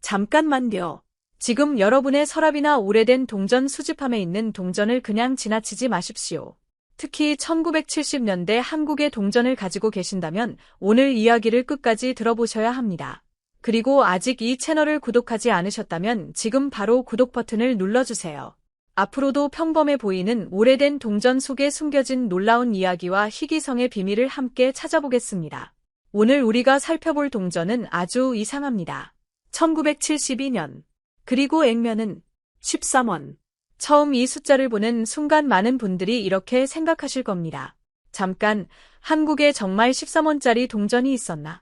잠깐만요. 지금 여러분의 서랍이나 오래된 동전 수집함에 있는 동전을 그냥 지나치지 마십시오. 특히 1970년대 한국의 동전을 가지고 계신다면 오늘 이야기를 끝까지 들어보셔야 합니다. 그리고 아직 이 채널을 구독하지 않으셨다면 지금 바로 구독 버튼을 눌러주세요. 앞으로도 평범해 보이는 오래된 동전 속에 숨겨진 놀라운 이야기와 희귀성의 비밀을 함께 찾아보겠습니다. 오늘 우리가 살펴볼 동전은 아주 이상합니다. 1972년. 그리고 액면은 13원. 처음 이 숫자를 보는 순간 많은 분들이 이렇게 생각하실 겁니다. 잠깐, 한국에 정말 13원짜리 동전이 있었나?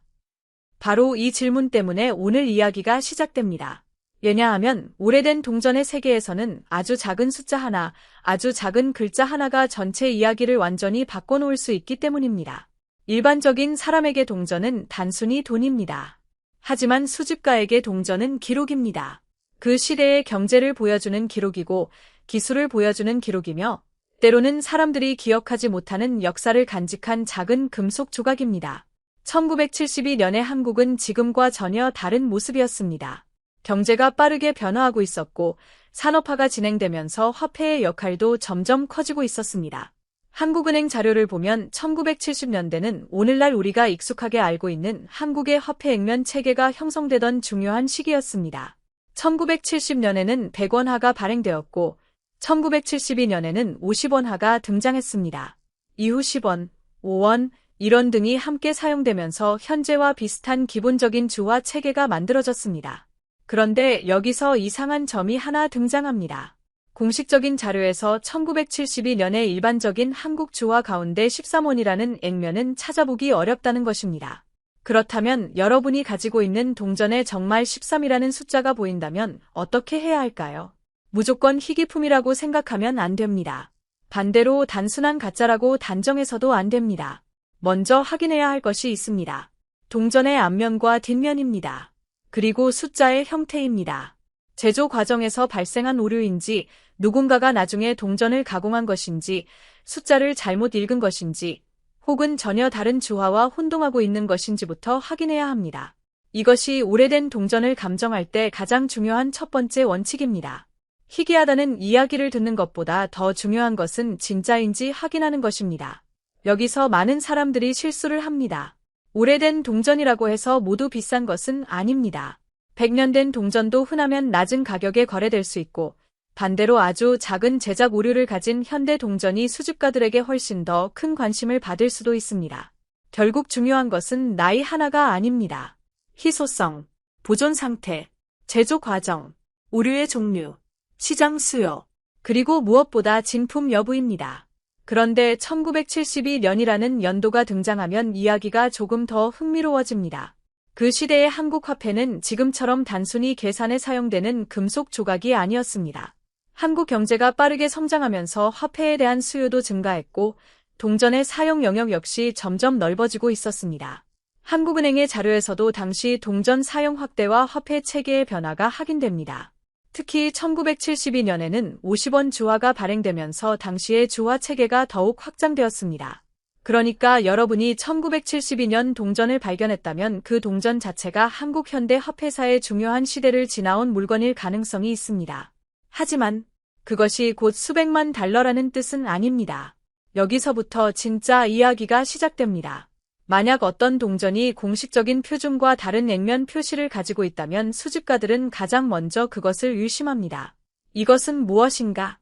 바로 이 질문 때문에 오늘 이야기가 시작됩니다. 왜냐하면 오래된 동전의 세계에서는 아주 작은 숫자 하나, 아주 작은 글자 하나가 전체 이야기를 완전히 바꿔놓을 수 있기 때문입니다. 일반적인 사람에게 동전은 단순히 돈입니다. 하지만 수집가에게 동전은 기록입니다. 그 시대의 경제를 보여주는 기록이고 기술을 보여주는 기록이며 때로는 사람들이 기억하지 못하는 역사를 간직한 작은 금속 조각입니다. 1972년의 한국은 지금과 전혀 다른 모습이었습니다. 경제가 빠르게 변화하고 있었고 산업화가 진행되면서 화폐의 역할도 점점 커지고 있었습니다. 한국은행 자료를 보면 1970년대는 오늘날 우리가 익숙하게 알고 있는 한국의 화폐 액면 체계가 형성되던 중요한 시기였습니다. 1970년에는 100원화가 발행되었고 1972년에는 50원화가 등장했습니다. 이후 10원, 5원, 1원 등이 함께 사용되면서 현재와 비슷한 기본적인 주화 체계가 만들어졌습니다. 그런데 여기서 이상한 점이 하나 등장합니다. 공식적인 자료에서 1972년의 일반적인 한국 주화 가운데 13원이라는 액면은 찾아보기 어렵다는 것입니다. 그렇다면 여러분이 가지고 있는 동전에 정말 13이라는 숫자가 보인다면 어떻게 해야 할까요? 무조건 희귀품이라고 생각하면 안 됩니다. 반대로 단순한 가짜라고 단정해서도 안 됩니다. 먼저 확인해야 할 것이 있습니다. 동전의 앞면과 뒷면입니다. 그리고 숫자의 형태입니다. 제조 과정에서 발생한 오류인지, 누군가가 나중에 동전을 가공한 것인지, 숫자를 잘못 읽은 것인지, 혹은 전혀 다른 주화와 혼동하고 있는 것인지부터 확인해야 합니다. 이것이 오래된 동전을 감정할 때 가장 중요한 첫 번째 원칙입니다. 희귀하다는 이야기를 듣는 것보다 더 중요한 것은 진짜인지 확인하는 것입니다. 여기서 많은 사람들이 실수를 합니다. 오래된 동전이라고 해서 모두 비싼 것은 아닙니다. 100년 된 동전도 흔하면 낮은 가격에 거래될 수 있고 반대로 아주 작은 제작 오류를 가진 현대 동전이 수집가들에게 훨씬 더 큰 관심을 받을 수도 있습니다. 결국 중요한 것은 나이 하나가 아닙니다. 희소성, 보존 상태, 제조 과정, 오류의 종류, 시장 수요, 그리고 무엇보다 진품 여부입니다. 그런데 1972년이라는 연도가 등장하면 이야기가 조금 더 흥미로워집니다. 그 시대의 한국 화폐는 지금처럼 단순히 계산에 사용되는 금속 조각이 아니었습니다. 한국 경제가 빠르게 성장하면서 화폐에 대한 수요도 증가했고 동전의 사용 영역 역시 점점 넓어지고 있었습니다. 한국은행의 자료에서도 당시 동전 사용 확대와 화폐 체계의 변화가 확인됩니다. 특히 1972년에는 50원 주화가 발행되면서 당시의 주화 체계가 더욱 확장되었습니다. 그러니까 여러분이 1972년 동전을 발견했다면 그 동전 자체가 한국 현대 화폐사의 중요한 시대를 지나온 물건일 가능성이 있습니다. 하지만 그것이 곧 수백만 달러라는 뜻은 아닙니다. 여기서부터 진짜 이야기가 시작됩니다. 만약 어떤 동전이 공식적인 표준과 다른 액면 표시를 가지고 있다면 수집가들은 가장 먼저 그것을 의심합니다. 이것은 무엇인가?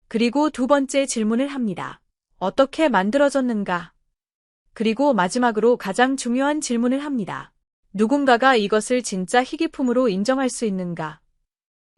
그리고 두 번째 질문을 합니다. 어떻게 만들어졌는가? 그리고 마지막으로 가장 중요한 질문을 합니다. 누군가가 이것을 진짜 희귀품으로 인정할 수 있는가?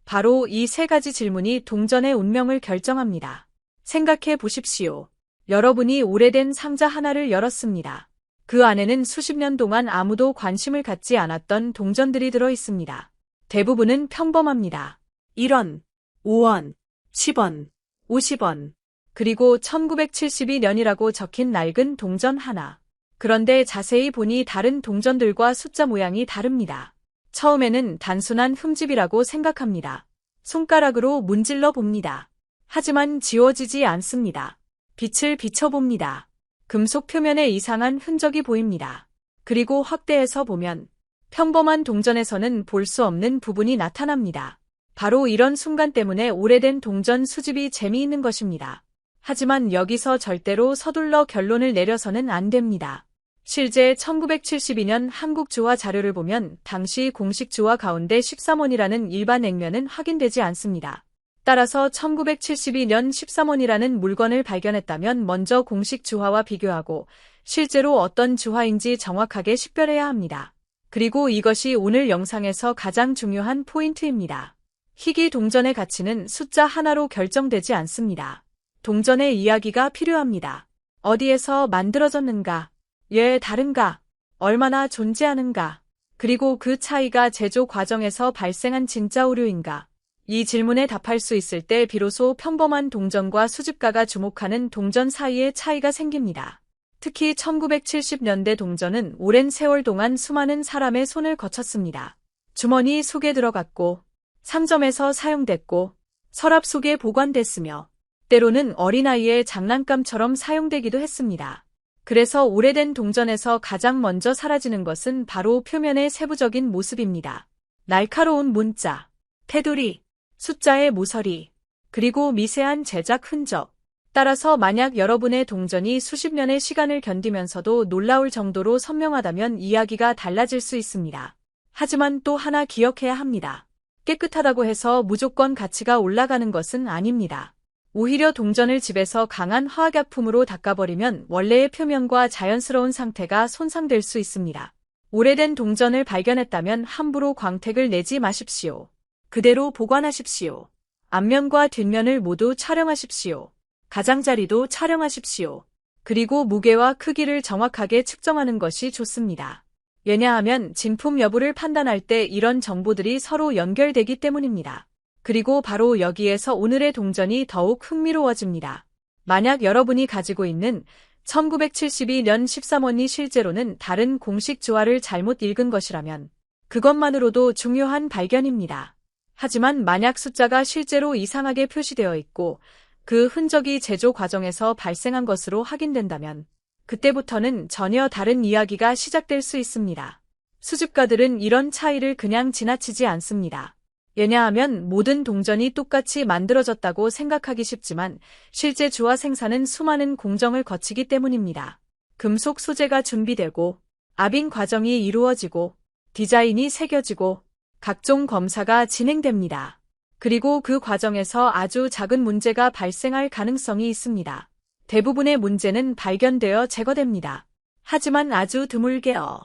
바로 이 세 가지 질문이 동전의 운명을 결정합니다. 생각해 보십시오. 여러분이 오래된 상자 하나를 열었습니다. 그 안에는 수십 년 동안 아무도 관심을 갖지 않았던 동전들이 들어 있습니다. 대부분은 평범합니다. 1원, 5원, 10원, 50원, 그리고 1972년이라고 적힌 낡은 동전 하나. 그런데 자세히 보니 다른 동전들과 숫자 모양이 다릅니다. 처음에는 단순한 흠집이라고 생각합니다. 손가락으로 문질러 봅니다. 하지만 지워지지 않습니다. 빛을 비춰봅니다. 금속 표면에 이상한 흔적이 보입니다. 그리고 확대해서 보면 평범한 동전에서는 볼 수 없는 부분이 나타납니다. 바로 이런 순간 때문에 오래된 동전 수집이 재미있는 것입니다. 하지만 여기서 절대로 서둘러 결론을 내려서는 안 됩니다. 실제 1972년 한국 주화 자료를 보면 당시 공식 주화 가운데 13원이라는 일반 액면은 확인되지 않습니다. 따라서 1972년 13원이라는 물건을 발견했다면 먼저 공식 주화와 비교하고 실제로 어떤 주화인지 정확하게 식별해야 합니다. 그리고 이것이 오늘 영상에서 가장 중요한 포인트입니다. 희귀 동전의 가치는 숫자 하나로 결정되지 않습니다. 동전의 이야기가 필요합니다. 어디에서 만들어졌는가? 왜 다른가? 얼마나 존재하는가? 그리고 그 차이가 제조 과정에서 발생한 진짜 오류인가? 이 질문에 답할 수 있을 때 비로소 평범한 동전과 수집가가 주목하는 동전 사이의 차이가 생깁니다. 특히 1970년대 동전은 오랜 세월 동안 수많은 사람의 손을 거쳤습니다. 주머니 속에 들어갔고, 상점에서 사용됐고, 서랍 속에 보관됐으며, 때로는 어린아이의 장난감처럼 사용되기도 했습니다. 그래서 오래된 동전에서 가장 먼저 사라지는 것은 바로 표면의 세부적인 모습입니다. 날카로운 문자, 테두리, 숫자의 모서리, 그리고 미세한 제작 흔적. 따라서 만약 여러분의 동전이 수십 년의 시간을 견디면서도 놀라울 정도로 선명하다면 이야기가 달라질 수 있습니다. 하지만 또 하나 기억해야 합니다. 깨끗하다고 해서 무조건 가치가 올라가는 것은 아닙니다. 오히려 동전을 집에서 강한 화학약품으로 닦아버리면 원래의 표면과 자연스러운 상태가 손상될 수 있습니다. 오래된 동전을 발견했다면 함부로 광택을 내지 마십시오. 그대로 보관하십시오. 앞면과 뒷면을 모두 촬영하십시오. 가장자리도 촬영하십시오. 그리고 무게와 크기를 정확하게 측정하는 것이 좋습니다. 왜냐하면 진품 여부를 판단할 때 이런 정보들이 서로 연결되기 때문입니다. 그리고 바로 여기에서 오늘의 동전이 더욱 흥미로워집니다. 만약 여러분이 가지고 있는 1972년 13원이 실제로는 다른 공식 주화를 잘못 읽은 것이라면 그것만으로도 중요한 발견입니다. 하지만 만약 숫자가 실제로 이상하게 표시되어 있고 그 흔적이 제조 과정에서 발생한 것으로 확인된다면 그때부터는 전혀 다른 이야기가 시작될 수 있습니다. 수집가들은 이런 차이를 그냥 지나치지 않습니다. 왜냐하면 모든 동전이 똑같이 만들어졌다고 생각하기 쉽지만 실제 주화 생산은 수많은 공정을 거치기 때문입니다. 금속 소재가 준비되고 압인 과정이 이루어지고 디자인이 새겨지고 각종 검사가 진행됩니다. 그리고 그 과정에서 아주 작은 문제가 발생할 가능성이 있습니다. 대부분의 문제는 발견되어 제거됩니다. 하지만 아주 드물게요.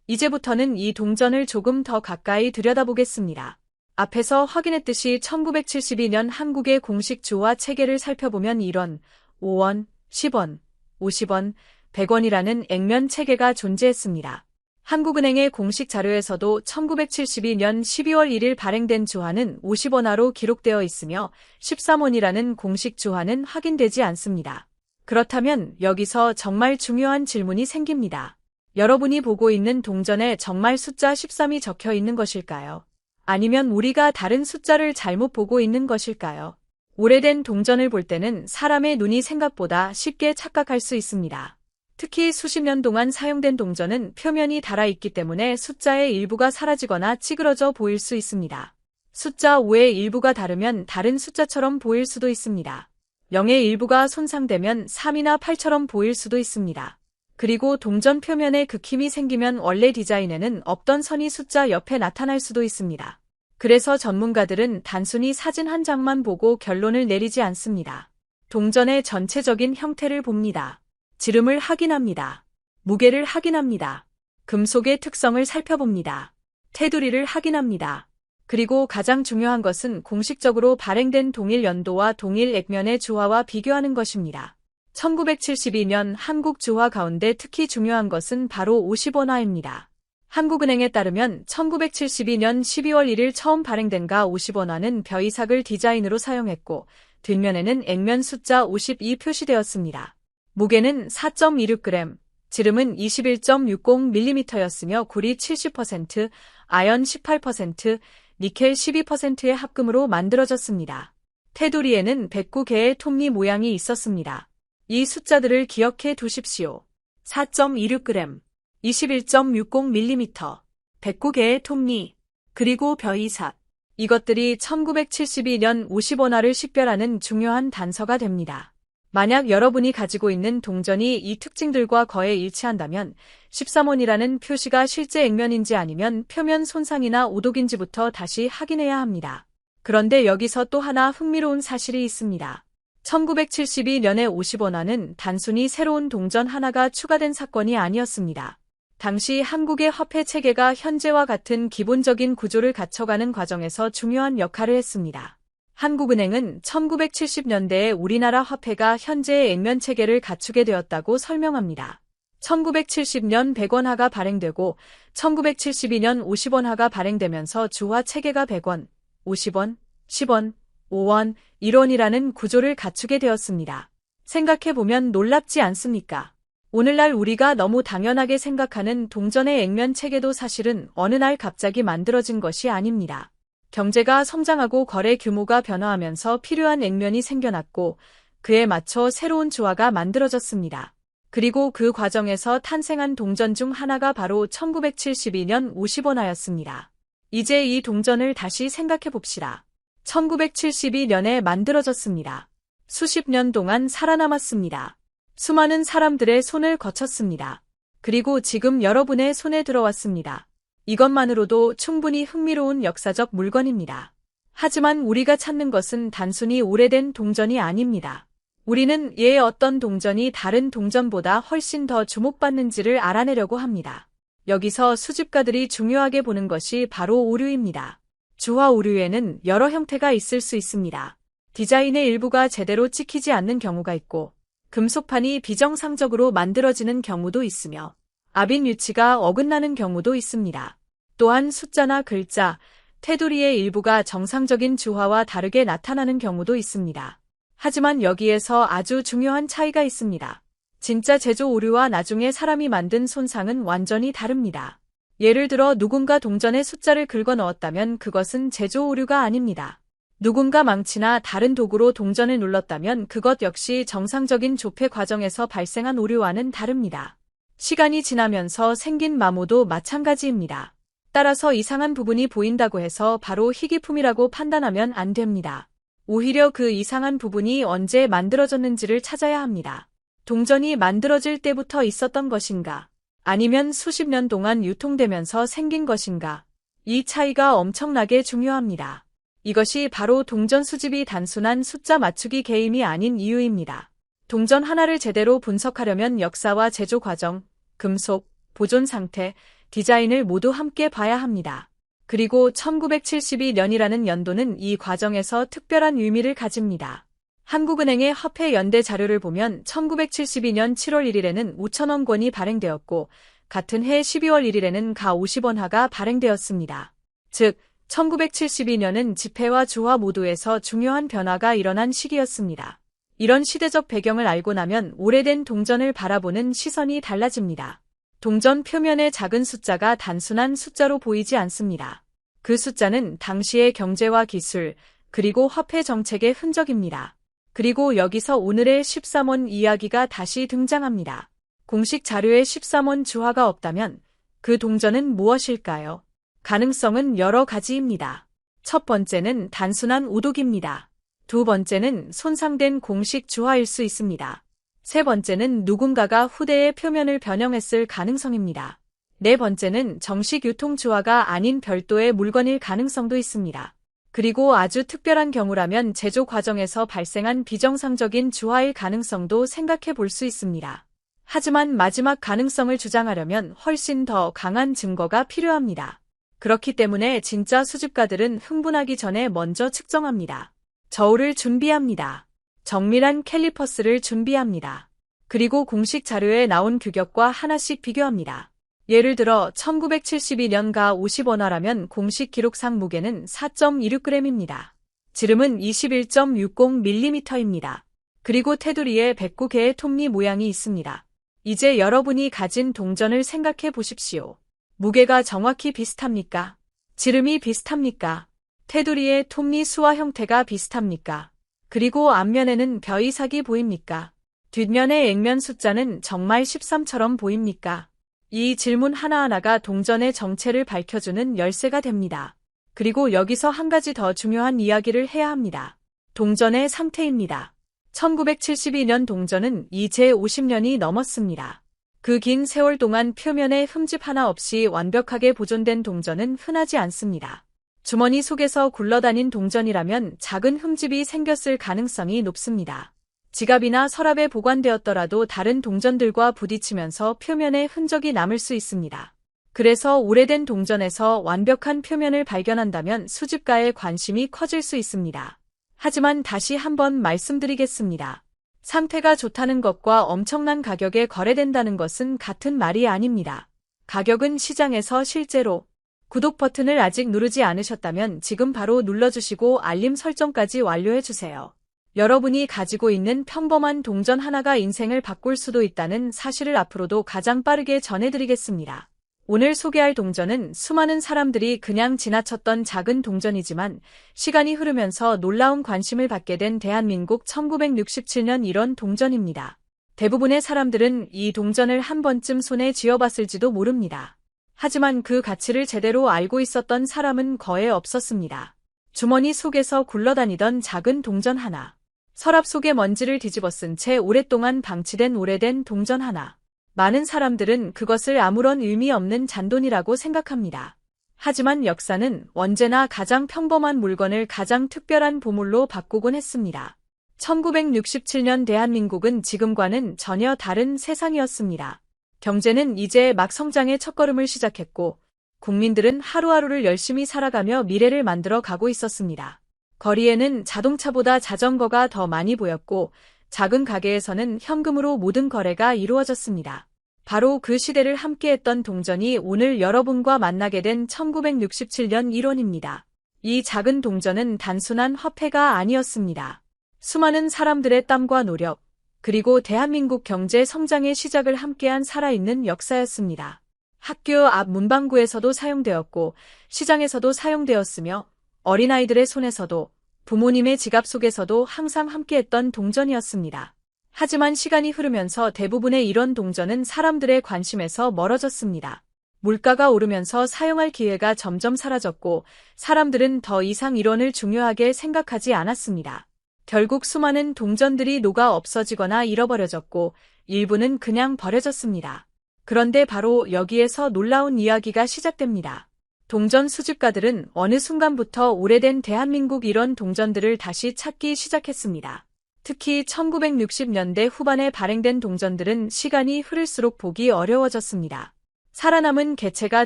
이제부터는 이 동전을 조금 더 가까이 들여다보겠습니다. 앞에서 확인했듯이 1972년 한국의 공식 주화 체계를 살펴보면 이런 5원, 10원, 50원, 100원이라는 액면 체계가 존재했습니다. 한국은행의 공식 자료에서도 1972년 12월 1일 발행된 주화는 50원화로 기록되어 있으며 13원이라는 공식 주화는 확인되지 않습니다. 그렇다면 여기서 정말 중요한 질문이 생깁니다. 여러분이 보고 있는 동전에 정말 숫자 13이 적혀 있는 것일까요? 아니면 우리가 다른 숫자를 잘못 보고 있는 것일까요? 오래된 동전을 볼 때는 사람의 눈이 생각보다 쉽게 착각할 수 있습니다. 특히 수십 년 동안 사용된 동전은 표면이 닳아있기 때문에 숫자의 일부가 사라지거나 찌그러져 보일 수 있습니다. 숫자 5의 일부가 다르면 다른 숫자처럼 보일 수도 있습니다. 0의 일부가 손상되면 3이나 8처럼 보일 수도 있습니다. 그리고 동전 표면에 긁힘이 생기면 원래 디자인에는 없던 선이 숫자 옆에 나타날 수도 있습니다. 그래서 전문가들은 단순히 사진 한 장만 보고 결론을 내리지 않습니다. 동전의 전체적인 형태를 봅니다. 지름을 확인합니다. 무게를 확인합니다. 금속의 특성을 살펴봅니다. 테두리를 확인합니다. 그리고 가장 중요한 것은 공식적으로 발행된 동일 연도와 동일 액면의 주화와 비교하는 것입니다. 1972년 한국 주화 가운데 특히 중요한 것은 바로 50원화입니다. 한국은행에 따르면 1972년 12월 1일 처음 발행된 가 50원화는 벼이삭을 디자인으로 사용했고 뒷면에는 액면 숫자 52 표시되었습니다. 무게는 4.26g, 지름은 21.60mm였으며 구리 70%, 아연 18%, 니켈 12%의 합금으로 만들어졌습니다. 테두리에는 109개의 톱니 모양이 있었습니다. 이 숫자들을 기억해 두십시오. 4.26g, 21.60mm, 109개의 톱니, 그리고 벼이삭. 이것들이 1972년 50원화를 식별하는 중요한 단서가 됩니다. 만약 여러분이 가지고 있는 동전이 이 특징들과 거의 일치한다면 13원이라는 표시가 실제 액면인지 아니면 표면 손상이나 오독인지부터 다시 확인해야 합니다. 그런데 여기서 또 하나 흥미로운 사실이 있습니다. 1972년의 50원화는 단순히 새로운 동전 하나가 추가된 사건이 아니었습니다. 당시 한국의 화폐 체계가 현재와 같은 기본적인 구조를 갖춰가는 과정에서 중요한 역할을 했습니다. 한국은행은 1970년대에 우리나라 화폐가 현재의 액면 체계를 갖추게 되었다고 설명합니다. 1970년 100원화가 발행되고 1972년 50원화가 발행되면서 주화 체계가 100원, 50원, 10원, 5원, 1원이라는 구조를 갖추게 되었습니다. 생각해보면 놀랍지 않습니까? 오늘날 우리가 너무 당연하게 생각하는 동전의 액면 체계도 사실은 어느 날 갑자기 만들어진 것이 아닙니다. 경제가 성장하고 거래 규모가 변화하면서 필요한 액면이 생겨났고 그에 맞춰 새로운 주화가 만들어졌습니다. 그리고 그 과정에서 탄생한 동전 중 하나가 바로 1972년 50원화였습니다. 이제 이 동전을 다시 생각해 봅시다. 1972년에 만들어졌습니다. 수십 년 동안 살아남았습니다. 수많은 사람들의 손을 거쳤습니다. 그리고 지금 여러분의 손에 들어왔습니다. 이것만으로도 충분히 흥미로운 역사적 물건입니다. 하지만 우리가 찾는 것은 단순히 오래된 동전이 아닙니다. 우리는 얘의 어떤 동전이 다른 동전보다 훨씬 더 주목받는지를 알아내려고 합니다. 여기서 수집가들이 중요하게 보는 것이 바로 오류입니다. 주화 오류에는 여러 형태가 있을 수 있습니다. 디자인의 일부가 제대로 찍히지 않는 경우가 있고, 금속판이 비정상적으로 만들어지는 경우도 있으며, 압인 위치가 어긋나는 경우도 있습니다. 또한 숫자나 글자, 테두리의 일부가 정상적인 주화와 다르게 나타나는 경우도 있습니다. 하지만 여기에서 아주 중요한 차이가 있습니다. 진짜 제조 오류와 나중에 사람이 만든 손상은 완전히 다릅니다. 예를 들어 누군가 동전에 숫자를 긁어 넣었다면 그것은 제조 오류가 아닙니다. 누군가 망치나 다른 도구로 동전을 눌렀다면 그것 역시 정상적인 조폐 과정에서 발생한 오류와는 다릅니다. 시간이 지나면서 생긴 마모도 마찬가지입니다. 따라서 이상한 부분이 보인다고 해서 바로 희귀품이라고 판단하면 안 됩니다. 오히려 그 이상한 부분이 언제 만들어졌는지를 찾아야 합니다. 동전이 만들어질 때부터 있었던 것인가? 아니면 수십 년 동안 유통되면서 생긴 것인가? 이 차이가 엄청나게 중요합니다. 이것이 바로 동전 수집이 단순한 숫자 맞추기 게임이 아닌 이유입니다. 동전 하나를 제대로 분석하려면 역사와 제조 과정, 금속, 보존 상태, 디자인을 모두 함께 봐야 합니다. 그리고 1972년이라는 연도는 이 과정에서 특별한 의미를 가집니다. 한국은행의 화폐 연대 자료를 보면 1972년 7월 1일에는 5,000원권이 발행되었고 같은 해 12월 1일에는 가 50원화가 발행되었습니다. 즉 1972년은 지폐와 주화 모두에서 중요한 변화가 일어난 시기였습니다. 이런 시대적 배경을 알고 나면 오래된 동전을 바라보는 시선이 달라집니다. 동전 표면의 작은 숫자가 단순한 숫자로 보이지 않습니다. 그 숫자는 당시의 경제와 기술, 그리고 화폐 정책의 흔적입니다. 그리고 여기서 오늘의 13원 이야기가 다시 등장합니다. 공식 자료에 13원 주화가 없다면 그 동전은 무엇일까요? 가능성은 여러 가지입니다. 첫 번째는 단순한 오독입니다. 두 번째는 손상된 공식 주화일 수 있습니다. 세 번째는 누군가가 후대의 표면을 변형했을 가능성입니다. 네 번째는 정식 유통 주화가 아닌 별도의 물건일 가능성도 있습니다. 그리고 아주 특별한 경우라면 제조 과정에서 발생한 비정상적인 주화일 가능성도 생각해 볼 수 있습니다. 하지만 마지막 가능성을 주장하려면 훨씬 더 강한 증거가 필요합니다. 그렇기 때문에 진짜 수집가들은 흥분하기 전에 먼저 측정합니다. 저울을 준비합니다. 정밀한 캘리퍼스를 준비합니다. 그리고 공식 자료에 나온 규격과 하나씩 비교합니다. 예를 들어 1972년가 50원화라면 공식 기록상 무게는 4.26g입니다. 지름은 21.60mm입니다. 그리고 테두리에 109개의 톱니 모양이 있습니다. 이제 여러분이 가진 동전을 생각해 보십시오. 무게가 정확히 비슷합니까? 지름이 비슷합니까? 테두리의 톱니 수와 형태가 비슷합니까? 그리고 앞면에는 벼이삭이 보입니까? 뒷면의 액면 숫자는 정말 13처럼 보입니까? 이 질문 하나하나가 동전의 정체를 밝혀주는 열쇠가 됩니다. 그리고 여기서 한 가지 더 중요한 이야기를 해야 합니다. 동전의 상태입니다. 1972년 동전은 이제 50년이 넘었습니다. 그 긴 세월 동안 표면에 흠집 하나 없이 완벽하게 보존된 동전은 흔하지 않습니다. 주머니 속에서 굴러다닌 동전이라면 작은 흠집이 생겼을 가능성이 높습니다. 지갑이나 서랍에 보관되었더라도 다른 동전들과 부딪히면서 표면에 흔적이 남을 수 있습니다. 그래서 오래된 동전에서 완벽한 표면을 발견한다면 수집가의 관심이 커질 수 있습니다. 하지만 다시 한번 말씀드리겠습니다. 상태가 좋다는 것과 엄청난 가격에 거래된다는 것은 같은 말이 아닙니다. 가격은 시장에서 실제로. 구독 버튼을 아직 누르지 않으셨다면 지금 바로 눌러주시고 알림 설정까지 완료해주세요. 여러분이 가지고 있는 평범한 동전 하나가 인생을 바꿀 수도 있다는 사실을 앞으로도 가장 빠르게 전해드리겠습니다. 오늘 소개할 동전은 수많은 사람들이 그냥 지나쳤던 작은 동전이지만 시간이 흐르면서 놀라운 관심을 받게 된 대한민국 1967년 1원 동전입니다. 대부분의 사람들은 이 동전을 한 번쯤 손에 쥐어봤을지도 모릅니다. 하지만 그 가치를 제대로 알고 있었던 사람은 거의 없었습니다. 주머니 속에서 굴러다니던 작은 동전 하나. 서랍 속에 먼지를 뒤집어 쓴 채 오랫동안 방치된 오래된 동전 하나. 많은 사람들은 그것을 아무런 의미 없는 잔돈이라고 생각합니다. 하지만 역사는 언제나 가장 평범한 물건을 가장 특별한 보물로 바꾸곤 했습니다. 1967년 대한민국은 지금과는 전혀 다른 세상이었습니다. 경제는 이제 막 성장의 첫걸음을 시작했고 국민들은 하루하루를 열심히 살아가며 미래를 만들어 가고 있었습니다. 거리에는 자동차보다 자전거가 더 많이 보였고 작은 가게에서는 현금으로 모든 거래가 이루어졌습니다. 바로 그 시대를 함께했던 동전이 오늘 여러분과 만나게 된 1967년 1원입니다. 이 작은 동전은 단순한 화폐가 아니었습니다. 수많은 사람들의 땀과 노력, 그리고 대한민국 경제 성장의 시작을 함께한 살아있는 역사였습니다. 학교 앞 문방구에서도 사용되었고 시장에서도 사용되었으며 어린아이들의 손에서도 부모님의 지갑 속에서도 항상 함께했던 동전이었습니다. 하지만 시간이 흐르면서 대부분의 이런 동전은 사람들의 관심에서 멀어졌습니다. 물가가 오르면서 사용할 기회가 점점 사라졌고 사람들은 더 이상 1원을 중요하게 생각하지 않았습니다. 결국 수많은 동전들이 녹아 없어지거나 잃어버려졌고 일부는 그냥 버려졌습니다. 그런데 바로 여기에서 놀라운 이야기가 시작됩니다. 동전 수집가들은 어느 순간부터 오래된 대한민국 1원 동전들을 다시 찾기 시작했습니다. 특히 1960년대 후반에 발행된 동전들은 시간이 흐를수록 보기 어려워졌습니다. 살아남은 개체가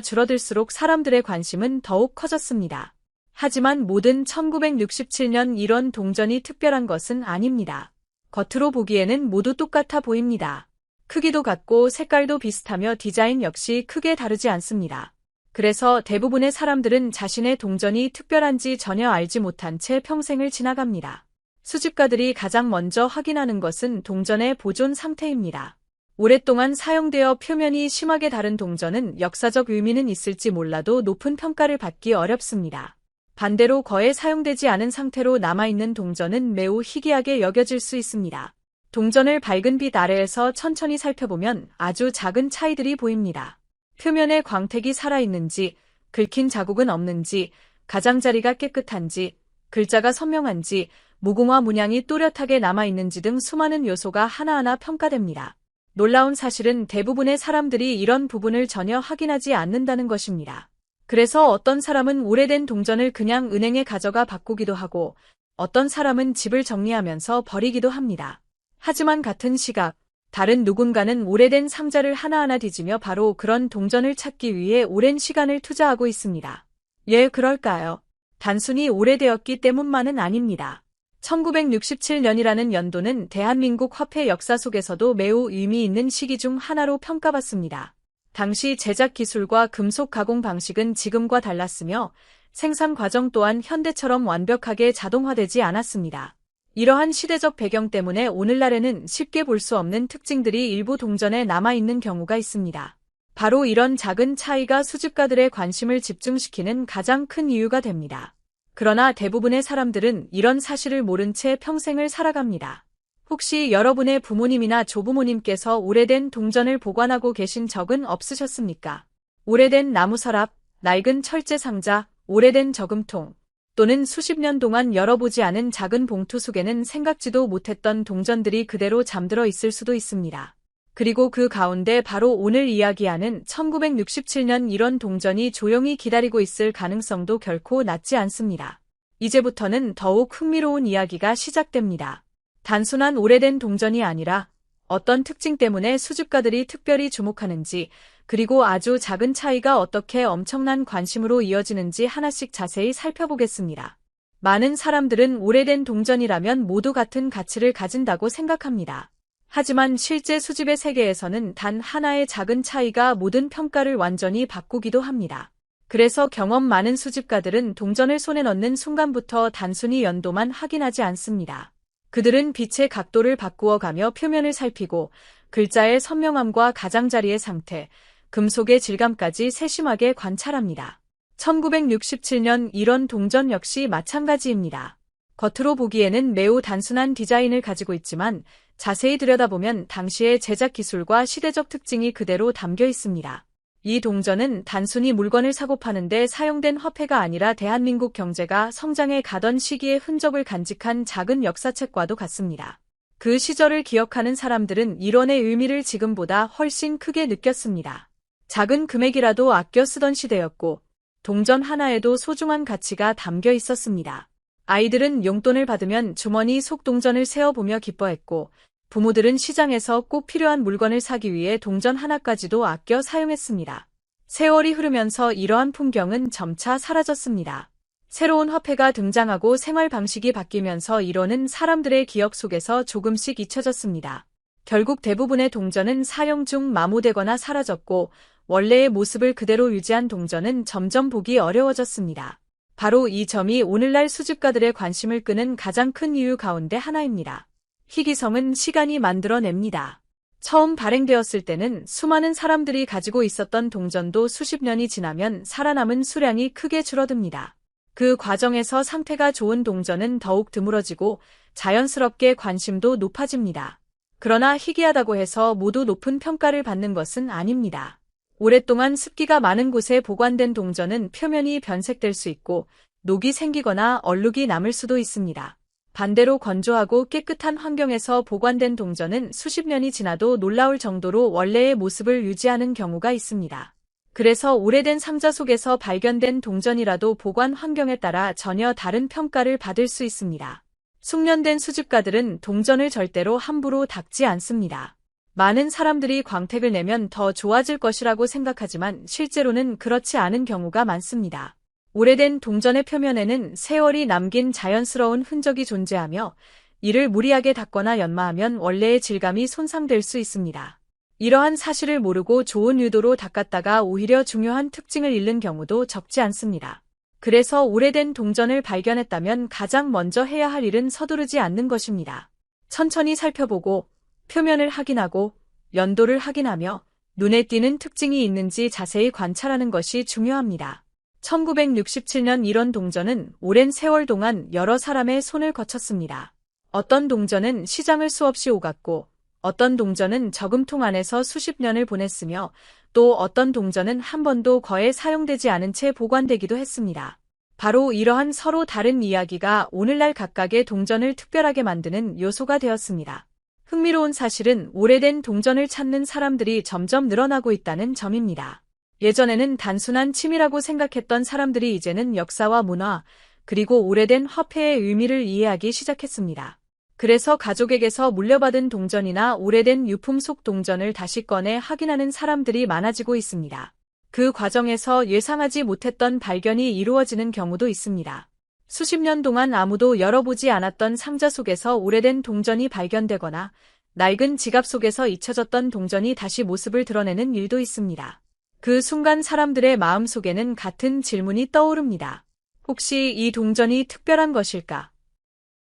줄어들수록 사람들의 관심은 더욱 커졌습니다. 하지만 모든 1967년 1원 동전이 특별한 것은 아닙니다. 겉으로 보기에는 모두 똑같아 보입니다. 크기도 같고 색깔도 비슷하며 디자인 역시 크게 다르지 않습니다. 그래서 대부분의 사람들은 자신의 동전이 특별한지 전혀 알지 못한 채 평생을 지나갑니다. 수집가들이 가장 먼저 확인하는 것은 동전의 보존 상태입니다. 오랫동안 사용되어 표면이 심하게 다른 동전은 역사적 의미는 있을지 몰라도 높은 평가를 받기 어렵습니다. 반대로 거의 사용되지 않은 상태로 남아있는 동전은 매우 희귀하게 여겨질 수 있습니다. 동전을 밝은 빛 아래에서 천천히 살펴보면 아주 작은 차이들이 보입니다. 표면에 광택이 살아있는지, 긁힌 자국은 없는지, 가장자리가 깨끗한지, 글자가 선명한지, 무궁화 문양이 또렷하게 남아있는지 등 수많은 요소가 하나하나 평가됩니다. 놀라운 사실은 대부분의 사람들이 이런 부분을 전혀 확인하지 않는다는 것입니다. 그래서 어떤 사람은 오래된 동전을 그냥 은행에 가져가 바꾸기도 하고 어떤 사람은 집을 정리하면서 버리기도 합니다. 하지만 같은 시각, 다른 누군가는 오래된 상자를 하나하나 뒤지며 바로 그런 동전을 찾기 위해 오랜 시간을 투자하고 있습니다. 왜 그럴까요? 단순히 오래되었기 때문만은 아닙니다. 1967년이라는 연도는 대한민국 화폐 역사 속에서도 매우 의미 있는 시기 중 하나로 평가받습니다. 당시 제작 기술과 금속 가공 방식은 지금과 달랐으며 생산 과정 또한 현대처럼 완벽하게 자동화되지 않았습니다. 이러한 시대적 배경 때문에 오늘날에는 쉽게 볼 수 없는 특징들이 일부 동전에 남아있는 경우가 있습니다. 바로 이런 작은 차이가 수집가들의 관심을 집중시키는 가장 큰 이유가 됩니다. 그러나 대부분의 사람들은 이런 사실을 모른 채 평생을 살아갑니다. 혹시 여러분의 부모님이나 조부모님께서 오래된 동전을 보관하고 계신 적은 없으셨습니까? 오래된 나무 서랍, 낡은 철제 상자, 오래된 저금통, 또는 수십 년 동안 열어보지 않은 작은 봉투 속에는 생각지도 못했던 동전들이 그대로 잠들어 있을 수도 있습니다. 그리고 그 가운데 바로 오늘 이야기하는 1967년 이런 동전이 조용히 기다리고 있을 가능성도 결코 낮지 않습니다. 이제부터는 더욱 흥미로운 이야기가 시작됩니다. 단순한 오래된 동전이 아니라 어떤 특징 때문에 수집가들이 특별히 주목하는지, 그리고 아주 작은 차이가 어떻게 엄청난 관심으로 이어지는지 하나씩 자세히 살펴보겠습니다. 많은 사람들은 오래된 동전이라면 모두 같은 가치를 가진다고 생각합니다. 하지만 실제 수집의 세계에서는 단 하나의 작은 차이가 모든 평가를 완전히 바꾸기도 합니다. 그래서 경험 많은 수집가들은 동전을 손에 넣는 순간부터 단순히 연도만 확인하지 않습니다. 그들은 빛의 각도를 바꾸어 가며 표면을 살피고 글자의 선명함과 가장자리의 상태, 금속의 질감까지 세심하게 관찰합니다. 1967년 이런 동전 역시 마찬가지입니다. 겉으로 보기에는 매우 단순한 디자인을 가지고 있지만 자세히 들여다보면 당시의 제작 기술과 시대적 특징이 그대로 담겨 있습니다. 이 동전은 단순히 물건을 사고 파는데 사용된 화폐가 아니라 대한민국 경제가 성장해 가던 시기의 흔적을 간직한 작은 역사책과도 같습니다. 그 시절을 기억하는 사람들은 이론의 의미를 지금보다 훨씬 크게 느꼈습니다. 작은 금액이라도 아껴 쓰던 시대였고 동전 하나에도 소중한 가치가 담겨 있었습니다. 아이들은 용돈을 받으면 주머니 속 동전을 세어보며 기뻐했고 부모들은 시장에서 꼭 필요한 물건을 사기 위해 동전 하나까지도 아껴 사용했습니다. 세월이 흐르면서 이러한 풍경은 점차 사라졌습니다. 새로운 화폐가 등장하고 생활 방식이 바뀌면서 이론은 사람들의 기억 속에서 조금씩 잊혀졌습니다. 결국 대부분의 동전은 사용 중 마모되거나 사라졌고 원래의 모습을 그대로 유지한 동전은 점점 보기 어려워졌습니다. 바로 이 점이 오늘날 수집가들의 관심을 끄는 가장 큰 이유 가운데 하나입니다. 희귀성은 시간이 만들어냅니다. 처음 발행되었을 때는 수많은 사람들이 가지고 있었던 동전도 수십 년이 지나면 살아남은 수량이 크게 줄어듭니다. 그 과정에서 상태가 좋은 동전은 더욱 드물어지고 자연스럽게 관심도 높아집니다. 그러나 희귀하다고 해서 모두 높은 평가를 받는 것은 아닙니다. 오랫동안 습기가 많은 곳에 보관된 동전은 표면이 변색될 수 있고 녹이 생기거나 얼룩이 남을 수도 있습니다. 반대로 건조하고 깨끗한 환경에서 보관된 동전은 수십 년이 지나도 놀라울 정도로 원래의 모습을 유지하는 경우가 있습니다. 그래서 오래된 상자 속에서 발견된 동전이라도 보관 환경에 따라 전혀 다른 평가를 받을 수 있습니다. 숙련된 수집가들은 동전을 절대로 함부로 닦지 않습니다. 많은 사람들이 광택을 내면 더 좋아질 것이라고 생각하지만 실제로는 그렇지 않은 경우가 많습니다. 오래된 동전의 표면에는 세월이 남긴 자연스러운 흔적이 존재하며 이를 무리하게 닦거나 연마하면 원래의 질감이 손상될 수 있습니다. 이러한 사실을 모르고 좋은 의도로 닦았다가 오히려 중요한 특징을 잃는 경우도 적지 않습니다. 그래서 오래된 동전을 발견했다면 가장 먼저 해야 할 일은 서두르지 않는 것입니다. 천천히 살펴보고 표면을 확인하고 연도를 확인하며 눈에 띄는 특징이 있는지 자세히 관찰하는 것이 중요합니다. 1967년 이런 동전은 오랜 세월 동안 여러 사람의 손을 거쳤습니다. 어떤 동전은 시장을 수없이 오갔고 어떤 동전은 저금통 안에서 수십 년을 보냈으며 또 어떤 동전은 한 번도 거의 사용되지 않은 채 보관되기도 했습니다. 바로 이러한 서로 다른 이야기가 오늘날 각각의 동전을 특별하게 만드는 요소가 되었습니다. 흥미로운 사실은 오래된 동전을 찾는 사람들이 점점 늘어나고 있다는 점입니다. 예전에는 단순한 취미라고 생각했던 사람들이 이제는 역사와 문화, 그리고 오래된 화폐의 의미를 이해하기 시작했습니다. 그래서 가족에게서 물려받은 동전이나 오래된 유품 속 동전을 다시 꺼내 확인하는 사람들이 많아지고 있습니다. 그 과정에서 예상하지 못했던 발견이 이루어지는 경우도 있습니다. 수십 년 동안 아무도 열어보지 않았던 상자 속에서 오래된 동전이 발견되거나 낡은 지갑 속에서 잊혀졌던 동전이 다시 모습을 드러내는 일도 있습니다. 그 순간 사람들의 마음 속에는 같은 질문이 떠오릅니다. 혹시 이 동전이 특별한 것일까?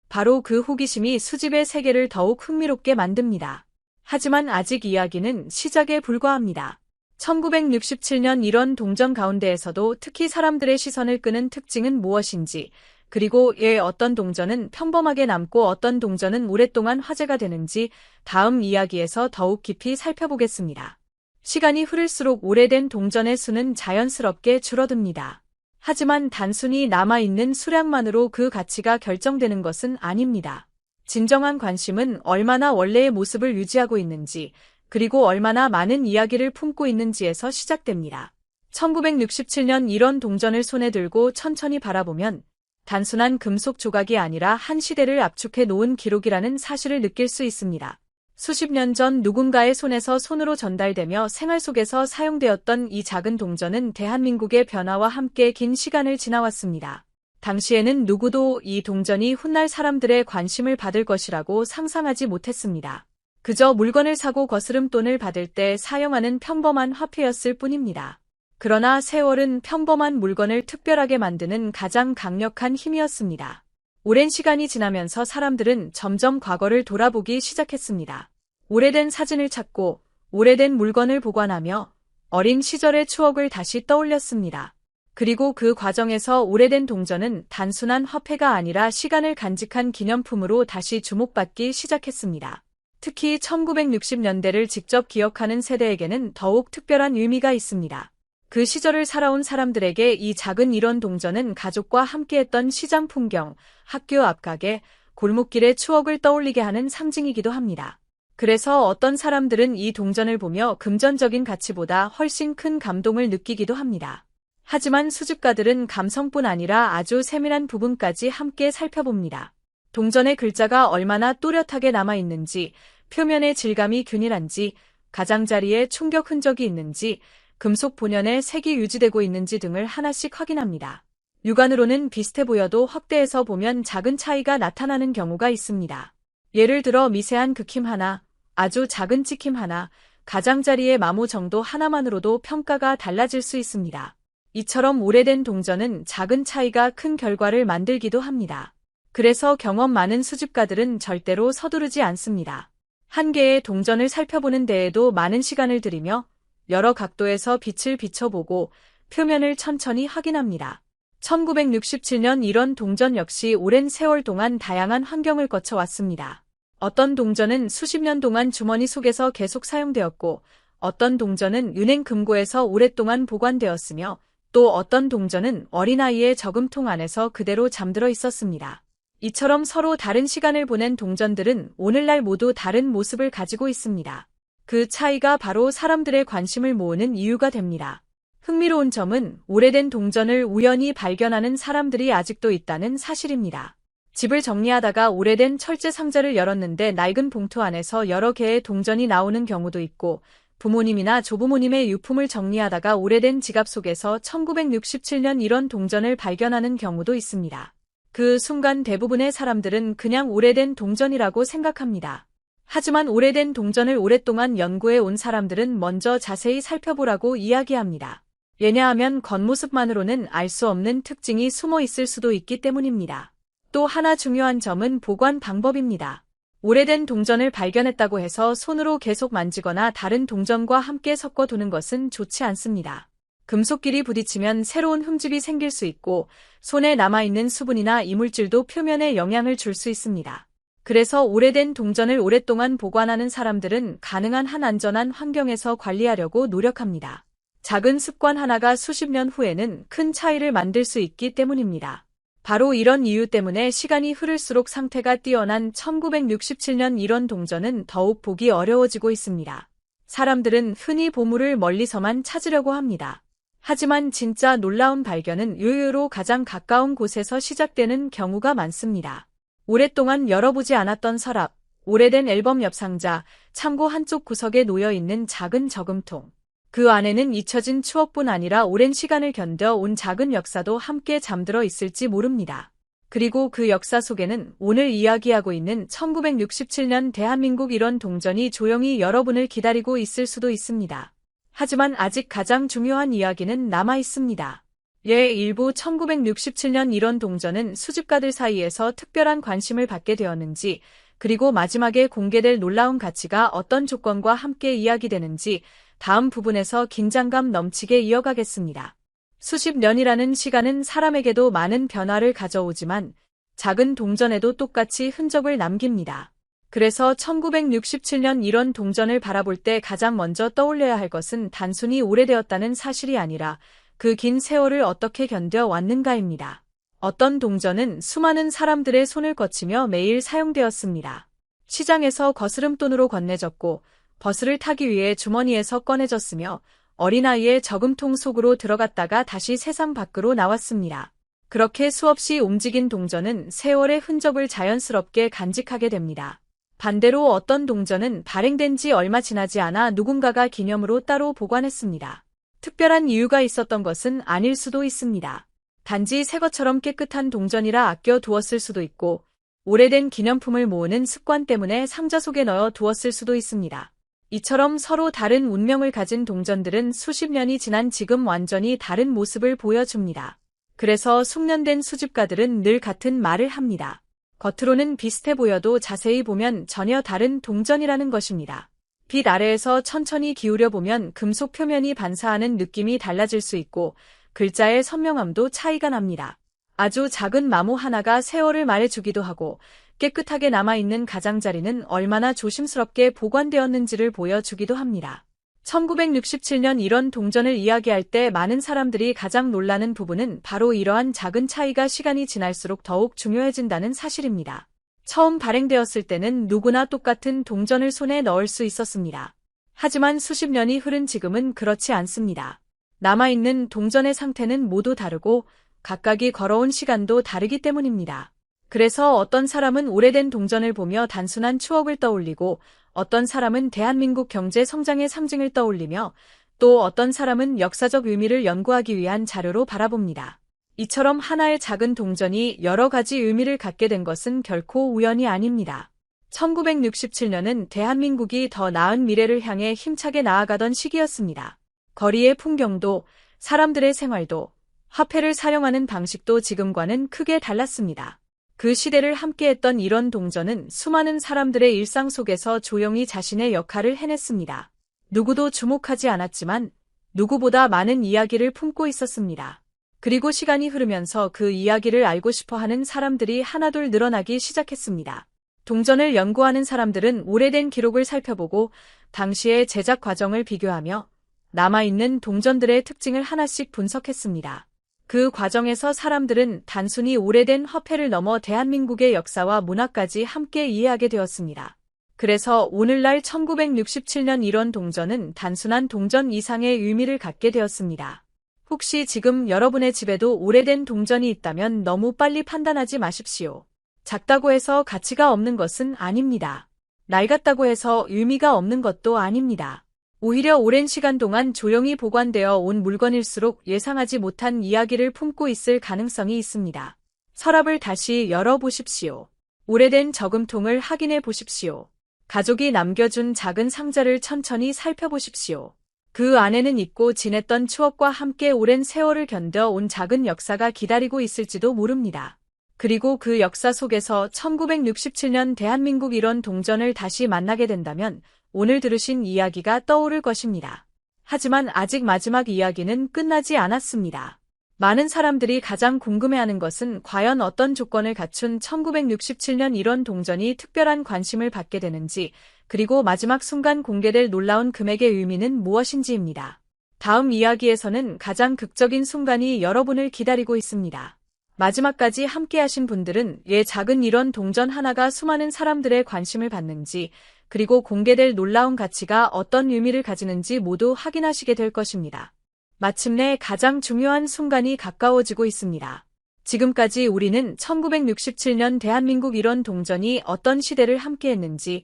바로 그 호기심이 수집의 세계를 더욱 흥미롭게 만듭니다. 하지만 아직 이야기는 시작에 불과합니다. 1967년 이런 동전 가운데에서도 특히 사람들의 시선을 끄는 특징은 무엇인지, 그리고 어떤 동전은 평범하게 남고 어떤 동전은 오랫동안 화제가 되는지 다음 이야기에서 더욱 깊이 살펴보겠습니다. 시간이 흐를수록 오래된 동전의 수는 자연스럽게 줄어듭니다. 하지만 단순히 남아있는 수량만으로 그 가치가 결정되는 것은 아닙니다. 진정한 관심은 얼마나 원래의 모습을 유지하고 있는지, 그리고 얼마나 많은 이야기를 품고 있는지에서 시작됩니다. 1967년 이런 동전을 손에 들고 천천히 바라보면 단순한 금속 조각이 아니라 한 시대를 압축해 놓은 기록이라는 사실을 느낄 수 있습니다. 수십 년 전 누군가의 손에서 손으로 전달되며 생활 속에서 사용되었던 이 작은 동전은 대한민국의 변화와 함께 긴 시간을 지나왔습니다. 당시에는 누구도 이 동전이 훗날 사람들의 관심을 받을 것이라고 상상하지 못했습니다. 그저 물건을 사고 거스름돈을 받을 때 사용하는 평범한 화폐였을 뿐입니다. 그러나 세월은 평범한 물건을 특별하게 만드는 가장 강력한 힘이었습니다. 오랜 시간이 지나면서 사람들은 점점 과거를 돌아보기 시작했습니다. 오래된 사진을 찾고 오래된 물건을 보관하며 어린 시절의 추억을 다시 떠올렸습니다. 그리고 그 과정에서 오래된 동전은 단순한 화폐가 아니라 시간을 간직한 기념품으로 다시 주목받기 시작했습니다. 특히 1960년대를 직접 기억하는 세대에게는 더욱 특별한 의미가 있습니다. 그 시절을 살아온 사람들에게 이 작은 일원 동전은 가족과 함께했던 시장 풍경, 학교 앞 가게, 골목길의 추억을 떠올리게 하는 상징이기도 합니다. 그래서 어떤 사람들은 이 동전을 보며 금전적인 가치보다 훨씬 큰 감동을 느끼기도 합니다. 하지만 수집가들은 감성뿐 아니라 아주 세밀한 부분까지 함께 살펴봅니다. 동전의 글자가 얼마나 또렷하게 남아있는지, 표면의 질감이 균일한지, 가장자리에 충격 흔적이 있는지, 금속 본연의 색이 유지되고 있는지 등을 하나씩 확인합니다. 육안으로는 비슷해 보여도 확대해서 보면 작은 차이가 나타나는 경우가 있습니다. 예를 들어 미세한 극힘 하나, 아주 작은 찍힘 하나, 가장자리의 마모 정도 하나만으로도 평가가 달라질 수 있습니다. 이처럼 오래된 동전은 작은 차이가 큰 결과를 만들기도 합니다. 그래서 경험 많은 수집가들은 절대로 서두르지 않습니다. 한 개의 동전을 살펴보는 데에도 많은 시간을 들이며 여러 각도에서 빛을 비춰보고 표면을 천천히 확인합니다. 1967년 이런 동전 역시 오랜 세월 동안 다양한 환경을 거쳐왔습니다. 어떤 동전은 수십 년 동안 주머니 속에서 계속 사용되었고, 어떤 동전은 은행 금고에서 오랫동안 보관되었으며, 또 어떤 동전은 어린아이의 저금통 안에서 그대로 잠들어 있었습니다. 이처럼 서로 다른 시간을 보낸 동전들은 오늘날 모두 다른 모습을 가지고 있습니다. 그 차이가 바로 사람들의 관심을 모으는 이유가 됩니다. 흥미로운 점은 오래된 동전을 우연히 발견하는 사람들이 아직도 있다는 사실입니다. 집을 정리하다가 오래된 철제 상자를 열었는데 낡은 봉투 안에서 여러 개의 동전이 나오는 경우도 있고, 부모님이나 조부모님의 유품을 정리하다가 오래된 지갑 속에서 1967년 이런 동전을 발견하는 경우도 있습니다. 그 순간 대부분의 사람들은 그냥 오래된 동전이라고 생각합니다. 하지만 오래된 동전을 오랫동안 연구해 온 사람들은 먼저 자세히 살펴보라고 이야기합니다. 왜냐하면 겉모습만으로는 알 수 없는 특징이 숨어 있을 수도 있기 때문입니다. 또 하나 중요한 점은 보관 방법입니다. 오래된 동전을 발견했다고 해서 손으로 계속 만지거나 다른 동전과 함께 섞어 두는 것은 좋지 않습니다. 금속끼리 부딪히면 새로운 흠집이 생길 수 있고, 손에 남아있는 수분이나 이물질도 표면에 영향을 줄 수 있습니다. 그래서 오래된 동전을 오랫동안 보관하는 사람들은 가능한 한 안전한 환경에서 관리하려고 노력합니다. 작은 습관 하나가 수십 년 후에는 큰 차이를 만들 수 있기 때문입니다. 바로 이런 이유 때문에 시간이 흐를수록 상태가 뛰어난 1967년 이런 동전은 더욱 보기 어려워지고 있습니다. 사람들은 흔히 보물을 멀리서만 찾으려고 합니다. 하지만 진짜 놀라운 발견은 의외로 가장 가까운 곳에서 시작되는 경우가 많습니다. 오랫동안 열어보지 않았던 서랍, 오래된 앨범 옆 상자, 창고 한쪽 구석에 놓여있는 작은 저금통. 그 안에는 잊혀진 추억뿐 아니라 오랜 시간을 견뎌온 작은 역사도 함께 잠들어 있을지 모릅니다. 그리고 그 역사 속에는 오늘 이야기하고 있는 1967년 대한민국 이런 동전이 조용히 여러분을 기다리고 있을 수도 있습니다. 하지만 아직 가장 중요한 이야기는 남아 있습니다. 일부 1967년 이런 동전은 수집가들 사이에서 특별한 관심을 받게 되었는지, 그리고 마지막에 공개될 놀라운 가치가 어떤 조건과 함께 이야기되는지 다음 부분에서 긴장감 넘치게 이어가겠습니다. 수십 년이라는 시간은 사람에게도 많은 변화를 가져오지만 작은 동전에도 똑같이 흔적을 남깁니다. 그래서 1967년 이런 동전을 바라볼 때 가장 먼저 떠올려야 할 것은 단순히 오래되었다는 사실이 아니라 그 긴 세월을 어떻게 견뎌왔는가입니다. 어떤 동전은 수많은 사람들의 손을 거치며 매일 사용되었습니다. 시장에서 거스름돈으로 건네졌고 버스를 타기 위해 주머니에서 꺼내졌으며 어린아이의 저금통 속으로 들어갔다가 다시 세상 밖으로 나왔습니다. 그렇게 수없이 움직인 동전은 세월의 흔적을 자연스럽게 간직하게 됩니다. 반대로 어떤 동전은 발행된 지 얼마 지나지 않아 누군가가 기념으로 따로 보관했습니다. 특별한 이유가 있었던 것은 아닐 수도 있습니다. 단지 새 것처럼 깨끗한 동전이라 아껴 두었을 수도 있고 오래된 기념품을 모으는 습관 때문에 상자 속에 넣어 두었을 수도 있습니다. 이처럼 서로 다른 운명을 가진 동전들은 수십 년이 지난 지금 완전히 다른 모습을 보여줍니다. 그래서 숙련된 수집가들은 늘 같은 말을 합니다. 겉으로는 비슷해 보여도 자세히 보면 전혀 다른 동전이라는 것입니다. 빛 아래에서 천천히 기울여 보면 금속 표면이 반사하는 느낌이 달라질 수 있고 글자의 선명함도 차이가 납니다. 아주 작은 마모 하나가 세월을 말해주기도 하고 깨끗하게 남아있는 가장자리는 얼마나 조심스럽게 보관되었는지를 보여주기도 합니다. 1967년 이런 동전을 이야기할 때 많은 사람들이 가장 놀라는 부분은 바로 이러한 작은 차이가 시간이 지날수록 더욱 중요해진다는 사실입니다. 처음 발행되었을 때는 누구나 똑같은 동전을 손에 넣을 수 있었습니다. 하지만 수십 년이 흐른 지금은 그렇지 않습니다. 남아있는 동전의 상태는 모두 다르고 각각이 걸어온 시간도 다르기 때문입니다. 그래서 어떤 사람은 오래된 동전을 보며 단순한 추억을 떠올리고 어떤 사람은 대한민국 경제 성장의 상징을 떠올리며 또 어떤 사람은 역사적 의미를 연구하기 위한 자료로 바라봅니다. 이처럼 하나의 작은 동전이 여러 가지 의미를 갖게 된 것은 결코 우연이 아닙니다. 1967년은 대한민국이 더 나은 미래를 향해 힘차게 나아가던 시기였습니다. 거리의 풍경도 사람들의 생활도 화폐를 사용하는 방식도 지금과는 크게 달랐습니다. 그 시대를 함께했던 이런 동전은 수많은 사람들의 일상 속에서 조용히 자신의 역할을 해냈습니다. 누구도 주목하지 않았지만 누구보다 많은 이야기를 품고 있었습니다. 그리고 시간이 흐르면서 그 이야기를 알고 싶어하는 사람들이 하나둘 늘어나기 시작했습니다. 동전을 연구하는 사람들은 오래된 기록을 살펴보고 당시의 제작 과정을 비교하며 남아있는 동전들의 특징을 하나씩 분석했습니다. 그 과정에서 사람들은 단순히 오래된 화폐를 넘어 대한민국의 역사와 문화까지 함께 이해하게 되었습니다. 그래서 오늘날 1967년 이런 동전은 단순한 동전 이상의 의미를 갖게 되었습니다. 혹시 지금 여러분의 집에도 오래된 동전이 있다면 너무 빨리 판단하지 마십시오. 작다고 해서 가치가 없는 것은 아닙니다. 낡았다고 해서 의미가 없는 것도 아닙니다. 오히려 오랜 시간 동안 조용히 보관되어 온 물건일수록 예상하지 못한 이야기를 품고 있을 가능성이 있습니다. 서랍을 다시 열어보십시오. 오래된 저금통을 확인해 보십시오. 가족이 남겨준 작은 상자를 천천히 살펴보십시오. 그 안에는 잊고 지냈던 추억과 함께 오랜 세월을 견뎌온 작은 역사가 기다리고 있을지도 모릅니다. 그리고 그 역사 속에서 1967년 대한민국 이런 동전을 다시 만나게 된다면 오늘 들으신 이야기가 떠오를 것입니다. 하지만 아직 마지막 이야기는 끝나지 않았습니다. 많은 사람들이 가장 궁금해하는 것은 과연 어떤 조건을 갖춘 1967년 이런 동전이 특별한 관심을 받게 되는지, 그리고 마지막 순간 공개될 놀라운 금액의 의미는 무엇인지입니다. 다음 이야기에서는 가장 극적인 순간이 여러분을 기다리고 있습니다. 마지막까지 함께하신 분들은 왜 작은 이런 동전 하나가 수많은 사람들의 관심을 받는지, 그리고 공개될 놀라운 가치가 어떤 의미를 가지는지 모두 확인하시게 될 것입니다. 마침내 가장 중요한 순간이 가까워지고 있습니다. 지금까지 우리는 1967년 대한민국 이런 동전이 어떤 시대를 함께했는지,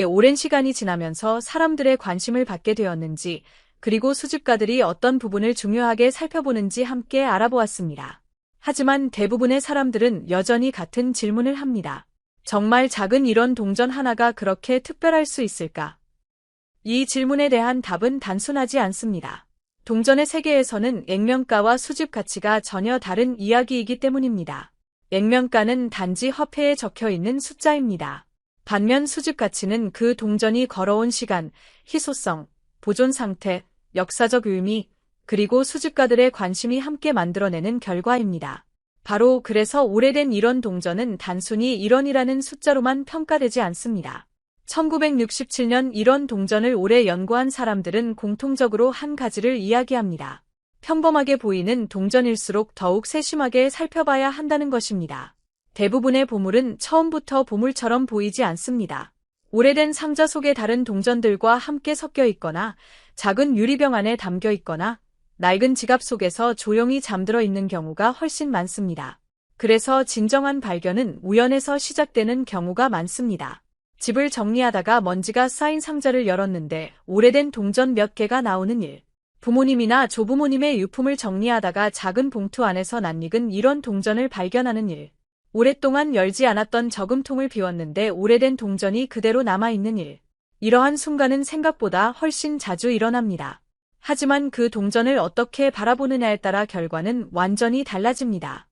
오랜 시간이 지나면서 사람들의 관심을 받게 되었는지, 그리고 수집가들이 어떤 부분을 중요하게 살펴보는지 함께 알아보았습니다. 하지만 대부분의 사람들은 여전히 같은 질문을 합니다. 정말 작은 이런 동전 하나가 그렇게 특별할 수 있을까? 이 질문에 대한 답은 단순하지 않습니다. 동전의 세계에서는 액면가와 수집 가치가 전혀 다른 이야기이기 때문입니다. 액면가는 단지 화폐에 적혀 있는 숫자입니다. 반면 수집 가치는 그 동전이 걸어온 시간, 희소성, 보존 상태, 역사적 의미, 그리고 수집가들의 관심이 함께 만들어내는 결과입니다. 바로 그래서 오래된 일원 동전은 단순히 일원이라는 숫자로만 평가되지 않습니다. 1967년 일원 동전을 오래 연구한 사람들은 공통적으로 한 가지를 이야기합니다. 평범하게 보이는 동전일수록 더욱 세심하게 살펴봐야 한다는 것입니다. 대부분의 보물은 처음부터 보물처럼 보이지 않습니다. 오래된 상자 속에 다른 동전들과 함께 섞여 있거나 작은 유리병 안에 담겨 있거나 낡은 지갑 속에서 조용히 잠들어 있는 경우가 훨씬 많습니다. 그래서 진정한 발견은 우연에서 시작되는 경우가 많습니다. 집을 정리하다가 먼지가 쌓인 상자를 열었는데 오래된 동전 몇 개가 나오는 일. 부모님이나 조부모님의 유품을 정리하다가 작은 봉투 안에서 낯익은 이런 동전을 발견하는 일. 오랫동안 열지 않았던 저금통을 비웠는데 오래된 동전이 그대로 남아있는 일. 이러한 순간은 생각보다 훨씬 자주 일어납니다. 하지만 그 동전을 어떻게 바라보느냐에 따라 결과는 완전히 달라집니다.